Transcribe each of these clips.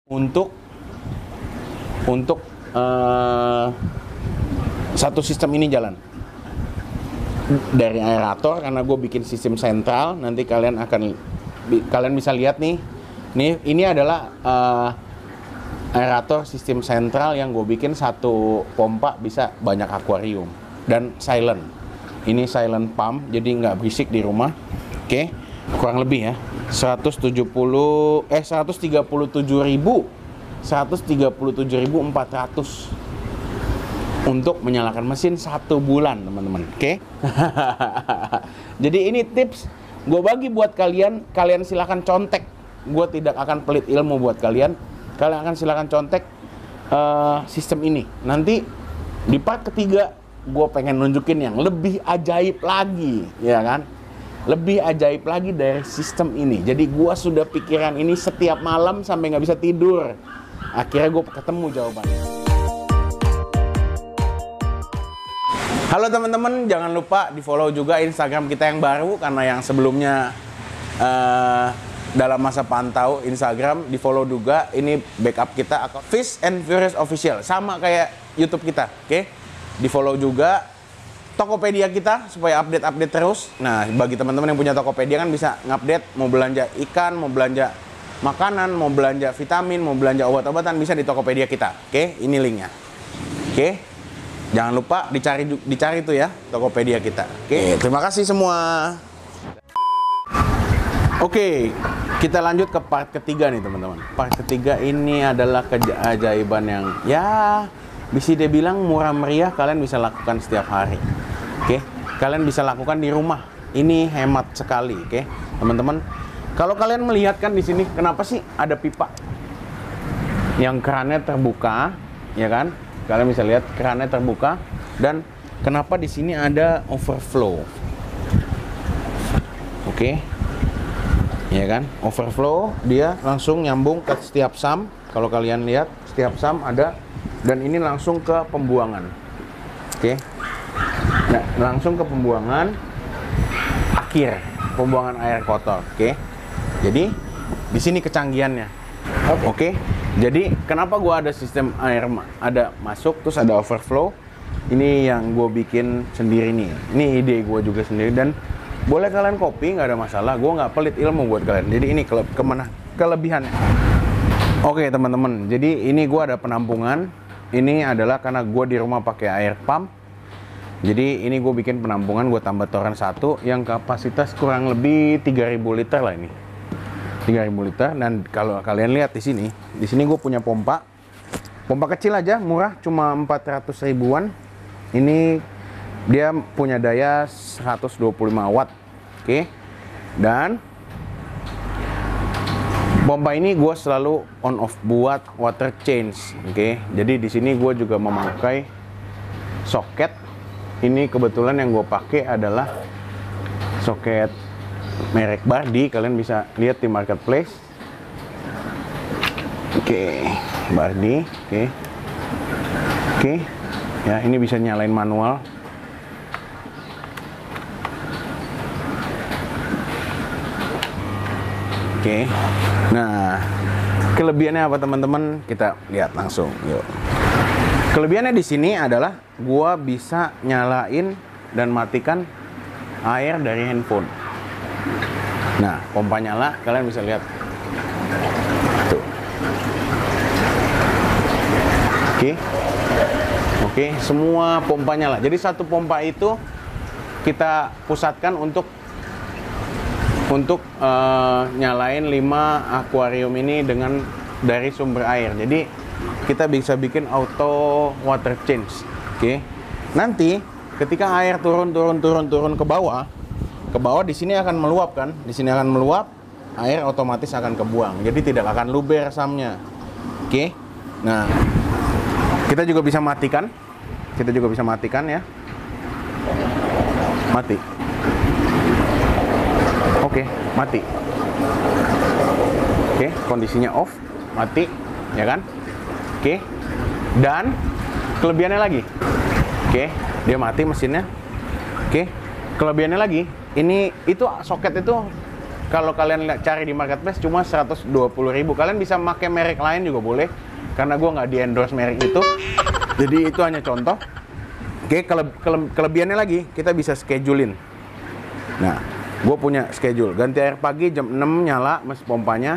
untuk satu sistem ini jalan dari aerator, karena gue bikin sistem sentral. Nanti kalian bisa lihat nih, ini adalah aerator sistem sentral yang gue bikin. Satu pompa bisa banyak akuarium dan silent. Ini silent pump, jadi nggak berisik di rumah. Oke, kurang lebih ya 137.400 untuk menyalakan mesin 1 bulan, teman-teman. Oke. Jadi ini tips gue bagi buat kalian. Kalian silahkan contek. Gue tidak akan pelit ilmu buat kalian. Kalian akan silahkan contek sistem ini. Nanti di part ketiga gue pengen nunjukin yang lebih ajaib lagi, ya kan? Lebih ajaib lagi dari sistem ini. Jadi gue sudah pikiran ini setiap malam sampai nggak bisa tidur. Akhirnya gue ketemu jawabannya. Halo teman-teman, jangan lupa di follow juga Instagram kita yang baru, karena yang sebelumnya dalam masa pantau Instagram di follow juga. Ini backup kita, akun Fast and Furious Official, sama kayak YouTube kita. Oke, di follow juga. Tokopedia kita supaya update terus. Nah, bagi teman-teman yang punya Tokopedia kan bisa ngupdate, mau belanja ikan, mau belanja makanan, mau belanja vitamin, mau belanja obat-obatan, bisa di Tokopedia kita. Oke, ini linknya. Oke, jangan lupa dicari tuh ya Tokopedia kita. Oke, terima kasih semua. Oke, kita lanjut ke part ketiga nih teman-teman. Part ketiga ini adalah keajaiban yang ya bisa dibilang murah meriah, kalian bisa lakukan setiap hari. Oke, kalian bisa lakukan di rumah. Ini hemat sekali, oke, teman-teman. Kalau kalian melihat kan di sini, kenapa sih ada pipa yang kerannya terbuka, ya kan? Kalian bisa lihat kerannya terbuka, dan kenapa di sini ada overflow? Oke, ya kan? Overflow dia langsung nyambung ke setiap sump. Kalau kalian lihat setiap sump ada, dan ini langsung ke pembuangan. Oke. Nah, langsung ke pembuangan akhir, pembuangan air kotor. Oke. Jadi di sini kecanggihannya. Oke. Jadi kenapa gua ada sistem air ada masuk terus ada overflow? Ini yang gue bikin sendiri nih. Ini ide gue juga sendiri, dan boleh kalian copy, nggak ada masalah. Gue nggak pelit ilmu buat kalian. Jadi ini kelebihannya. Oke teman-teman. Jadi ini gue ada penampungan. Ini adalah karena gue di rumah pakai air pump. Jadi ini gue bikin penampungan, gue tambah toren 1 yang kapasitas kurang lebih 3000 liter lah ini. 3000 liter. Dan kalau kalian lihat di sini gue punya pompa kecil aja, murah, cuma 400 ribuan. Ini dia punya daya 125 watt. Oke. Dan pompa ini gue selalu on off buat water change. Oke. Jadi di sini gue juga memakai soket. Ini kebetulan yang gue pakai adalah soket merek Bardi. Kalian bisa lihat di marketplace. Oke, Bardi. Oke. Ya, ini bisa nyalain manual. Oke. Nah, kelebihannya apa teman-teman? Kita lihat langsung. Yuk. Kelebihannya di sini adalah gua bisa nyalain dan matikan air dari handphone. Nah, pompa nyala, kalian bisa lihat. Tuh. Oke, semua pompa nyala. Jadi satu pompa itu kita pusatkan untuk nyalain 5 akuarium ini dari sumber air. Jadi kita bisa bikin auto water change. Oke. Nanti ketika air turun ke bawah di sini akan meluap kan? Di sini akan meluap, air otomatis akan kebuang. Jadi tidak akan luber samnya. Oke. Nah, kita juga bisa matikan. Ya. Mati. Oke, mati. Oke, kondisinya off, mati, ya kan? Oke, dan kelebihannya lagi. Oke, dia mati mesinnya. Oke, kelebihannya lagi. Itu soket itu kalau kalian cari di marketplace cuma 120.000. Kalian bisa pakai merek lain juga boleh, karena gue nggak di endorse merek itu. Jadi itu hanya contoh. Oke, kelebihannya lagi, kita bisa schedulein. Nah, gue punya schedule, ganti air pagi jam 6 nyala mesin pompanya,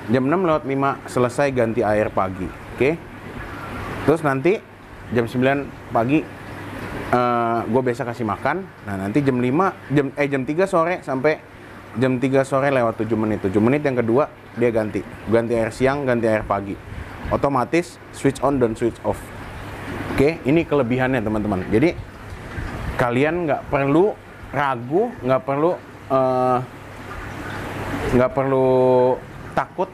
jam 6:05 selesai ganti air pagi. Oke, terus nanti jam 9 pagi gue biasa kasih makan. Nah, nanti jam 3 sore sampai jam 3 sore lewat 7 menit. 7 menit yang kedua dia ganti air siang, ganti air pagi. Otomatis switch on dan switch off. Oke, ini kelebihannya teman-teman. Jadi kalian nggak perlu ragu, nggak perlu takut.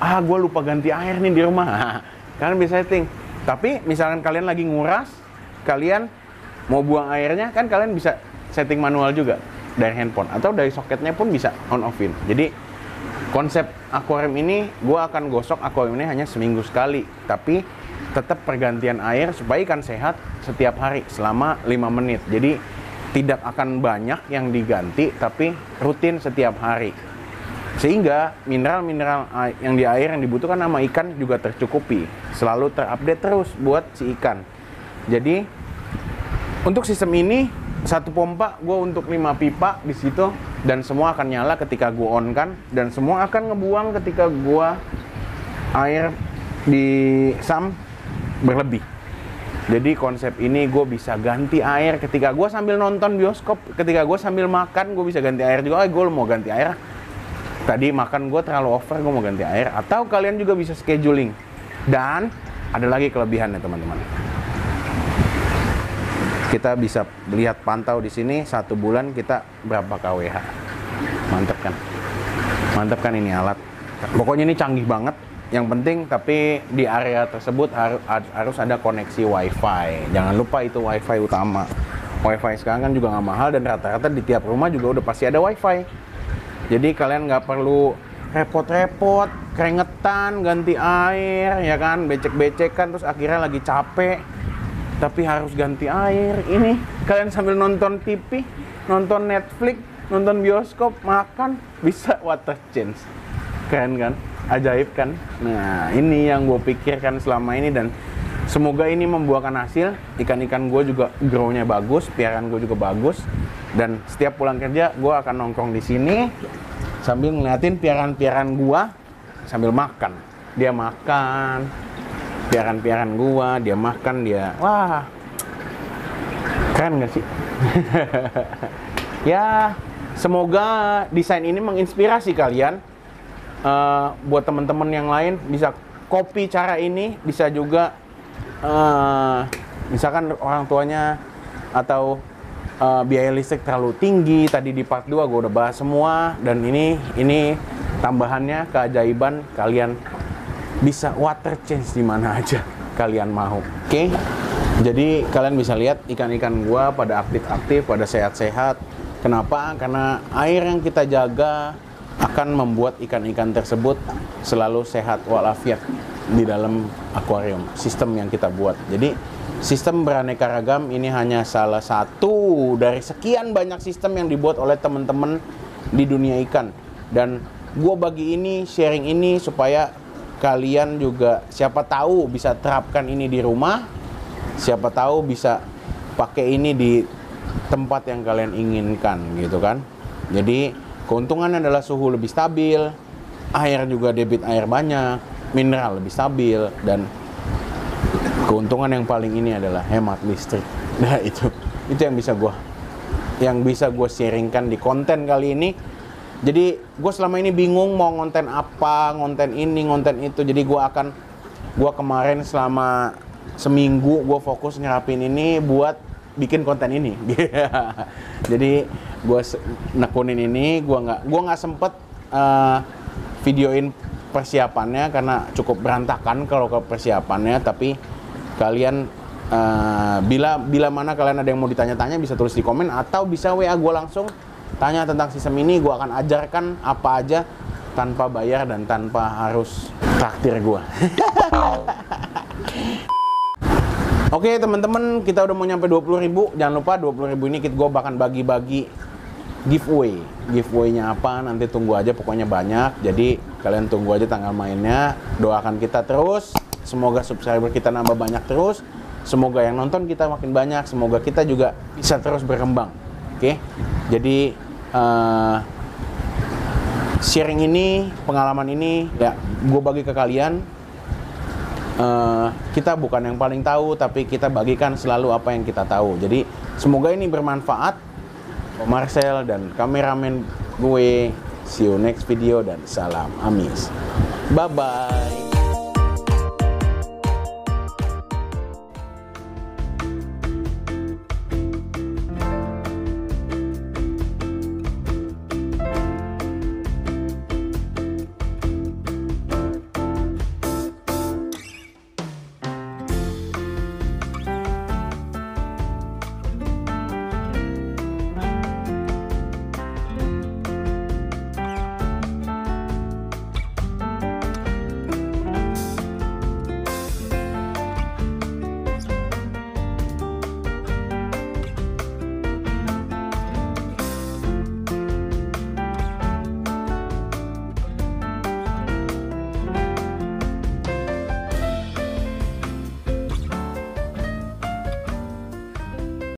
Gue lupa ganti air nih di rumah. Kalian bisa setting. Tapi misalkan kalian lagi nguras, kalian mau buang airnya, kan kalian bisa setting manual juga dari handphone atau dari soketnya pun bisa on offin. Jadi konsep akuarium ini, gue akan gosok akuarium ini hanya seminggu sekali, tapi tetap pergantian air supaya ikan sehat setiap hari selama 5 menit. Jadi tidak akan banyak yang diganti, tapi rutin setiap hari, sehingga mineral-mineral yang di air yang dibutuhkan sama ikan juga tercukupi, selalu terupdate terus buat si ikan. Jadi untuk sistem ini, satu pompa gue untuk 5 pipa di situ, dan semua akan nyala ketika gue on kan, dan semua akan ngebuang ketika gue air di SAM berlebih. Jadi konsep ini gue bisa ganti air ketika gue sambil nonton bioskop, ketika gue sambil makan gue bisa ganti air juga. Gue mau ganti air, tadi makan gue terlalu over, gue mau ganti air. Atau kalian juga bisa scheduling. Dan ada lagi kelebihannya teman-teman. Kita bisa lihat pantau di sini 1 bulan kita berapa kWh. Mantap kan? Mantap kan ini alat. Pokoknya ini canggih banget. Yang penting tapi di area tersebut harus ada koneksi WiFi. Jangan lupa itu WiFi utama. WiFi sekarang kan juga nggak mahal, dan rata-rata di tiap rumah juga udah pasti ada WiFi. Jadi kalian nggak perlu repot-repot, keringetan, ganti air, ya kan, becek-becekan, terus akhirnya lagi capek tapi harus ganti air. Ini kalian sambil nonton TV, nonton Netflix, nonton bioskop, makan, bisa water change. Keren kan? Ajaib kan? Nah, ini yang gue pikirkan selama ini, dan semoga ini membuahkan hasil. Ikan-ikan gue juga grow-nya bagus, piaraan gue juga bagus, dan setiap pulang kerja gue akan nongkrong di sini sambil ngeliatin piaraan-piaraan gue sambil makan. Dia makan, piaraan-piaraan gua, dia makan, dia, wah, keren gak sih? Ya, semoga desain ini menginspirasi kalian. Buat teman-teman yang lain bisa copy cara ini, bisa juga misalkan orang tuanya atau biaya listrik terlalu tinggi. Tadi di part 2 gua udah bahas semua, dan ini tambahannya keajaiban, kalian bisa water change di mana aja kalian mau. Oke. Jadi kalian bisa lihat ikan-ikan gua pada aktif-aktif, pada sehat-sehat. Kenapa? Karena air yang kita jaga akan membuat ikan-ikan tersebut selalu sehat walafiat di dalam akuarium, sistem yang kita buat. Jadi sistem beraneka ragam ini hanya salah satu dari sekian banyak sistem yang dibuat oleh teman-teman di dunia ikan. Dan gua bagi ini, sharing ini supaya kalian juga siapa tahu bisa terapkan ini di rumah, siapa tahu bisa pakai ini di tempat yang kalian inginkan gitu kan. Jadi keuntungannya adalah suhu lebih stabil, air juga debit air banyak, mineral lebih stabil, dan keuntungan yang paling ini adalah hemat listrik. Nah itu yang bisa gua sharingkan di konten kali ini. Jadi gue selama ini bingung mau ngonten apa, ngonten ini, ngonten itu. Jadi gue kemarin selama seminggu gue fokus nyerapin ini buat bikin konten ini. Jadi gue nekunin ini, gue nggak sempet videoin persiapannya karena cukup berantakan kalau ke persiapannya. Tapi kalian bila mana kalian ada yang mau ditanya-tanya bisa tulis di komen, atau bisa WA gue langsung. Tanya tentang sistem ini, gue akan ajarkan apa aja tanpa bayar dan tanpa harus traktir gue. Oke teman-teman, kita udah mau nyampe 20.000. Jangan lupa 20.000 ini gue bahkan bagi-bagi giveaway-nya apa nanti tunggu aja, pokoknya banyak. Jadi kalian tunggu aja tanggal mainnya, doakan kita terus, semoga subscriber kita nambah banyak terus, semoga yang nonton kita makin banyak, semoga kita juga bisa terus berkembang. Oke, jadi sharing ini, pengalaman ini ya gue bagi ke kalian. Kita bukan yang paling tahu, tapi kita bagikan selalu apa yang kita tahu. Jadi semoga ini bermanfaat. Marcel dan kameramen gue, see you next video dan salam amis, bye bye.